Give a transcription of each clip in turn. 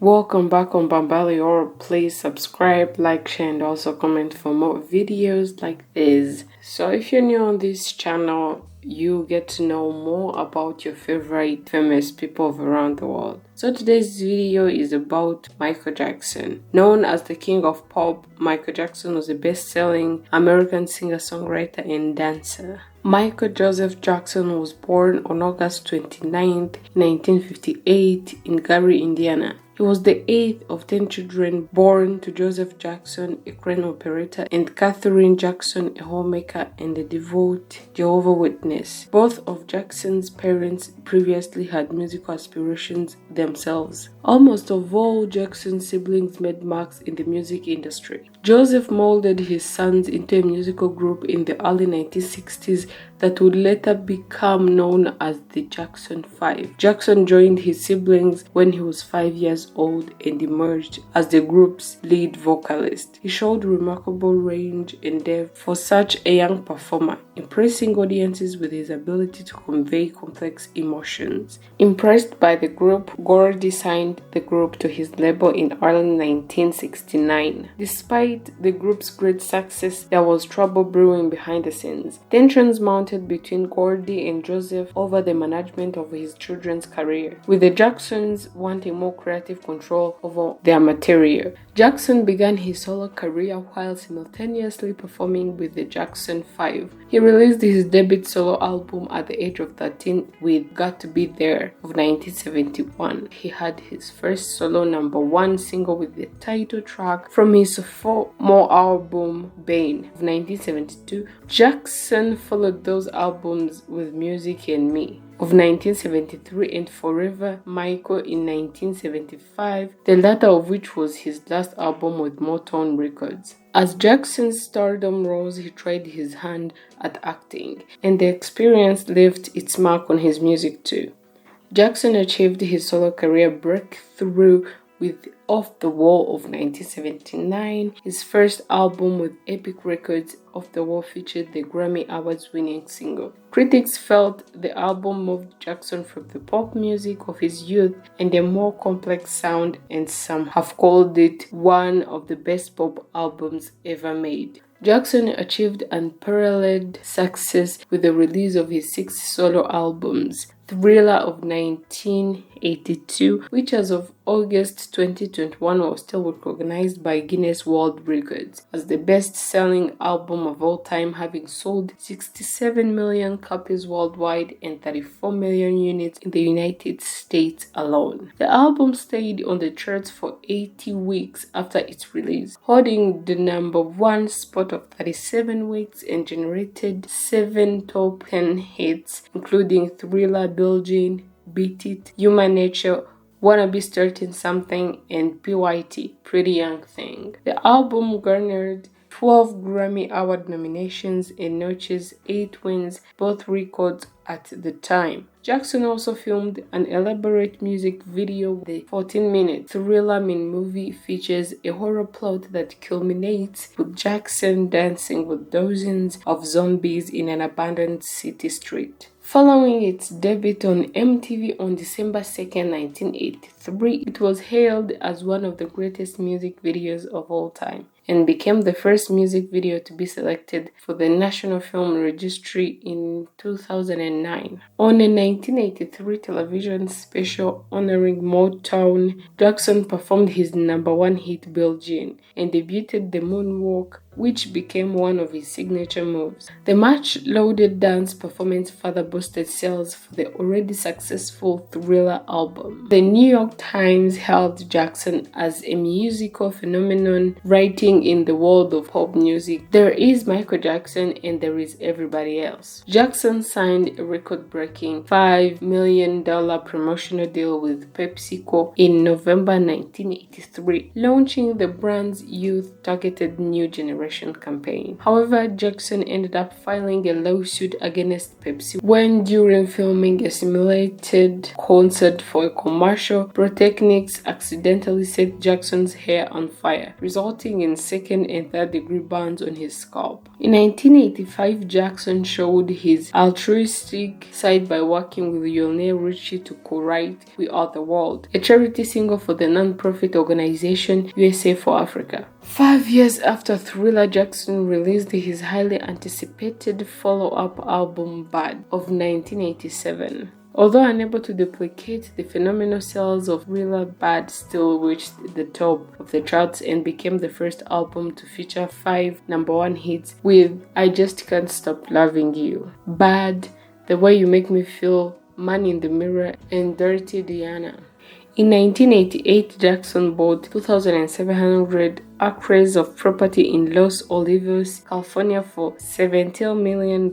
Welcome back on Bambali or please subscribe, like, share and also comment for more videos like this. So if you're new on this channel, you get to know more about your favorite famous people around the world. So today's video is about Michael Jackson. Known as the king of pop, Michael Jackson was a best-selling American singer-songwriter and dancer. Michael Joseph Jackson was born on August 29, 1958 in Gary, Indiana. He was the eighth of 10 children born to Joseph Jackson, a crane operator, and Catherine Jackson, a homemaker and a devout Jehovah's Witness. Both of Jackson's parents previously had musical aspirations themselves. Almost all Jackson's siblings made marks in the music industry. Joseph molded his sons into a musical group in the early 1960s that would later become known as the Jackson 5. Jackson joined his siblings when he was 5 years old and emerged as the group's lead vocalist. He showed remarkable range and depth for such a young performer, impressing audiences with his ability to convey complex emotions. Impressed by the group, Gordy signed the group to his label in early 1969. Despite the group's great success, there was trouble brewing behind the scenes. Tensions mounted between Gordy and Joseph over the management of his children's career, with the Jacksons wanting more creative control over their material. Jackson began his solo career while simultaneously performing with the Jackson 5. He released his debut solo album at the age of 13 with Got to Be There of 1971. He had his first solo #1 single with the title track from his sophomore album Bane of 1972. Jackson followed those albums with Music and Me of 1973 and Forever Michael in 1975, the latter of which was his last album with Motown Records. As Jackson's stardom rose, he tried his hand at acting, and the experience left its mark on his music too. Jackson achieved his solo career breakthrough with Off the Wall of 1979. His first album with Epic Records, Off the Wall featured the Grammy Awards-winning single. Critics felt the album moved Jackson from the pop music of his youth and a more complex sound, and some have called it one of the best pop albums ever made. Jackson achieved unparalleled success with the release of his 6 solo albums. Thriller of 1982, which as of August 2021 was still recognized by Guinness World Records as the best-selling album of all time, having sold 67 million copies worldwide and 34 million units in the United States alone. The album stayed on the charts for 80 weeks after its release, holding the #1 spot of 37 weeks and generated 7 top 10 hits, including Thriller, Billie Jean, Beat It, Human Nature, Wanna Be Starting Something, and PYT, Pretty Young Thing. The album garnered 12 Grammy Award nominations and notches 8 wins, both records at the time. Jackson also filmed an elaborate music video. The 14-minute Thriller movie features a horror plot that culminates with Jackson dancing with dozens of zombies in an abandoned city street. Following its debut on MTV on December 2, 1983, it was hailed as one of the greatest music videos of all time and became the first music video to be selected for the National Film Registry in 2009. On a 1983 television special honoring Motown, Jackson performed his #1 hit Billie Jean and debuted the moonwalk, which became one of his signature moves. The much-lauded dance performance further boosted sales for the already successful Thriller album. The New York Times hailed Jackson as a musical phenomenon, writing, "In the world of pop music, there is Michael Jackson and there is everybody else." Jackson signed a record-breaking $5 million promotional deal with PepsiCo in November 1983, launching the brand's youth-targeted new generation campaign. However, Jackson ended up filing a lawsuit against Pepsi when, during filming a simulated concert for a commercial, pyrotechnics accidentally set Jackson's hair on fire, resulting in second and third degree burns on his scalp. In 1985, Jackson showed his altruistic side by working with Lionel Richie to co-write We Are the World, a charity single for the non-profit organization USA for Africa. 5 years after Thriller, Jackson released his highly anticipated follow-up album Bad of 1987. Although unable to duplicate the phenomenal sales of Thriller, Bad still reached the top of the charts and became the first album to feature 5 #1 hits with I Just Can't Stop Loving You, Bad, The Way You Make Me Feel, Man in the Mirror, and Dirty Diana. In 1988, Jackson bought 2,700 acres of property in Los Olivos, California for $17 million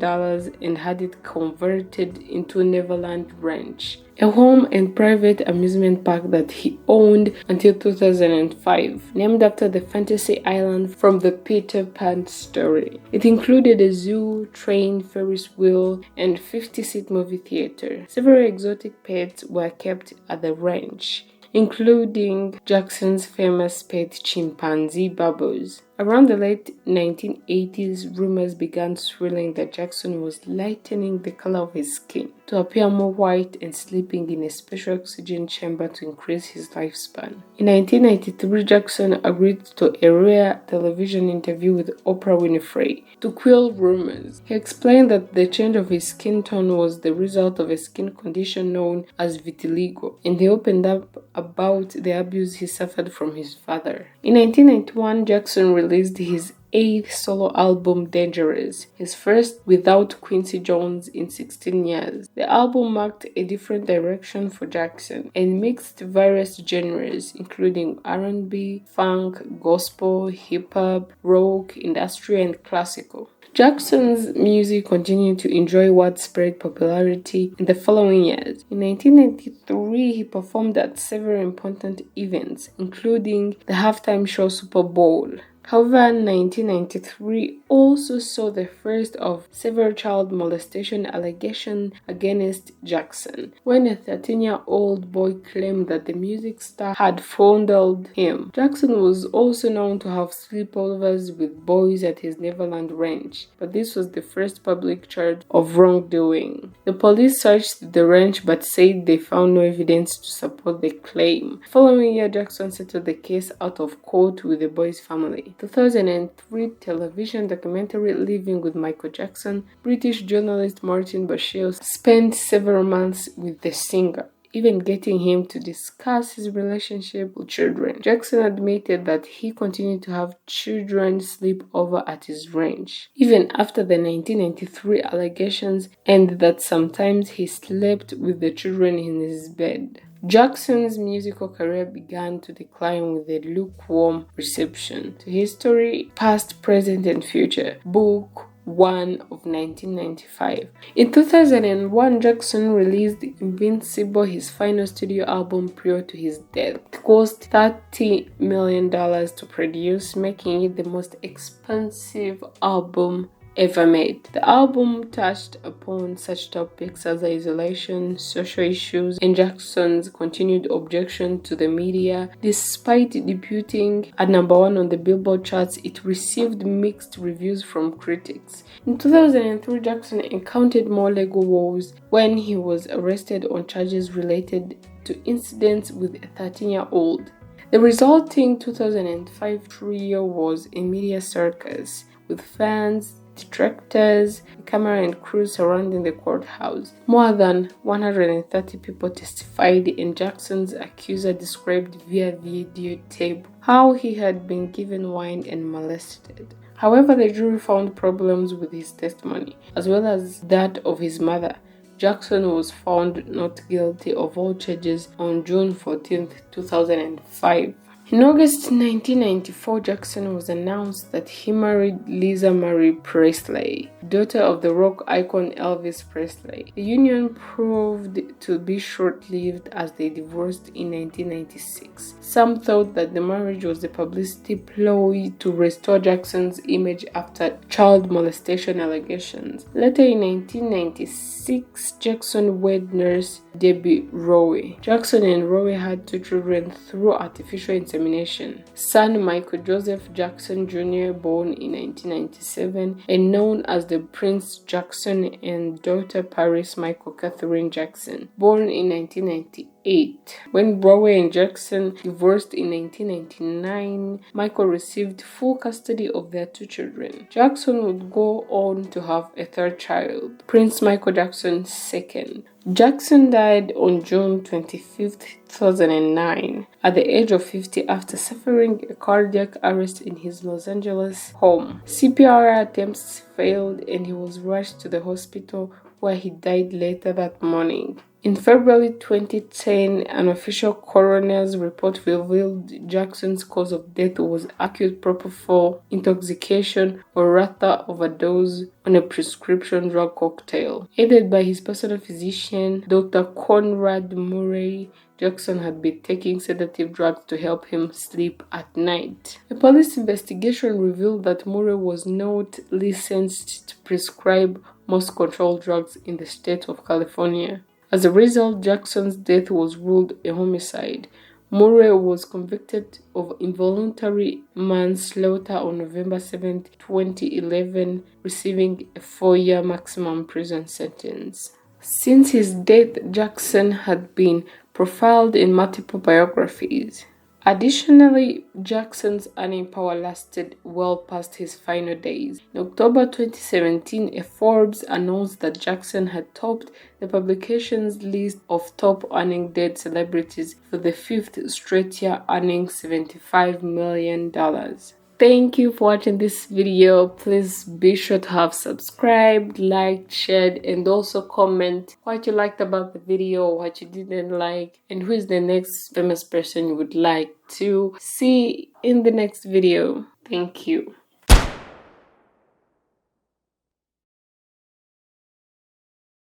and had it converted into Neverland Ranch, a home and private amusement park that he owned until 2005, named after the fantasy island from the Peter Pan story. It included a zoo, train, Ferris wheel, and 50-seat movie theater. Several exotic pets were kept at the ranch, including Jackson's famous pet chimpanzee Bubbles. Around the late 1980s, rumors began swirling that Jackson was lightening the color of his skin to appear more white and sleeping in a special oxygen chamber to increase his lifespan. In 1993, Jackson agreed to a rare television interview with Oprah Winfrey to quell rumors. He explained that the change of his skin tone was the result of a skin condition known as vitiligo, and he opened up about the abuse he suffered from his father. In 1991, Jackson released his 8th solo album, Dangerous, his first without Quincy Jones in 16 years. The album marked a different direction for Jackson and mixed various genres, including R&B, funk, gospel, hip-hop, rock, industrial, and classical. Jackson's music continued to enjoy widespread popularity in the following years. In 1993, he performed at several important events, including the halftime show Super Bowl. However, 1993 also saw the first of several child molestation allegations against Jackson, when a 13-year-old boy claimed that the music star had fondled him. Jackson was also known to have sleepovers with boys at his Neverland Ranch, but this was the first public charge of wrongdoing. The police searched the ranch but said they found no evidence to support the claim. The following year, Jackson settled the case out of court with the boy's family. 2003 television documentary Living with Michael Jackson, British journalist Martin Bashir spent several months with the singer, even getting him to discuss his relationship with children. Jackson admitted that he continued to have children sleep over at his ranch, even after the 1993 allegations, and that sometimes he slept with the children in his bed. Jackson's musical career began to decline with a lukewarm reception to History, Past, Present, and Future, Book 1 of 1995. In 2001, Jackson released Invincible, his final studio album prior to his death. It cost $30 million to produce, making it the most expensive album ever made. The album touched upon such topics as isolation, social issues, and Jackson's continued objection to the media. Despite debuting at #1 on the Billboard charts, it received mixed reviews from critics. In 2003, Jackson encountered more legal woes when he was arrested on charges related to incidents with a 13-year-old. The resulting 2005 trio was a media circus, with fans, detractors, camera and crew surrounding the courthouse. More than 130 people testified, and Jackson's accuser described via videotape how he had been given wine and molested. However, the jury found problems with his testimony, as well as that of his mother. Jackson was found not guilty of all charges on June 14, 2005. In August 1994, Jackson was announced that he married Lisa Marie Presley, daughter of the rock icon Elvis Presley. The union proved to be short-lived as they divorced in 1996. Some thought that the marriage was a publicity ploy to restore Jackson's image after child molestation allegations. Later in 1996, 1996, Jackson wed nurse Debbie Rowe. Jackson and Rowe had 2 children through artificial insemination. Son Michael Joseph Jackson Jr., born in 1997 and known as the Prince Jackson, and daughter Paris Michael Catherine Jackson, born in 1998. When Rowe and Jackson divorced in 1999, Michael received full custody of their 2 children. Jackson would go on to have a 3rd child, Prince Michael Jackson II. Jackson died on June 25, 2009, at the age of 50 after suffering a cardiac arrest in his Los Angeles home. CPR attempts failed and he was rushed to the hospital, where he died later that morning. In February 2010, an official coroner's report revealed Jackson's cause of death was acute propofol intoxication, or rather overdose on a prescription drug cocktail. Aided by his personal physician, Dr. Conrad Murray, Jackson had been taking sedative drugs to help him sleep at night. A police investigation revealed that Murray was not licensed to prescribe most controlled drugs in the state of California. As a result, Jackson's death was ruled a homicide. Murray was convicted of involuntary manslaughter on November 7, 2011, receiving a 4-year maximum prison sentence. Since his death, Jackson had been profiled in multiple biographies. Additionally, Jackson's earning power lasted well past his final days. In October 2017, Forbes announced that Jackson had topped the publication's list of top earning dead celebrities for the 5th straight year, earning $75 million. Thank you for watching this video. Please be sure to have subscribed, liked, shared, and also comment what you liked about the video, what you didn't like, and who is the next famous person you would like to see in the next video. Thank you.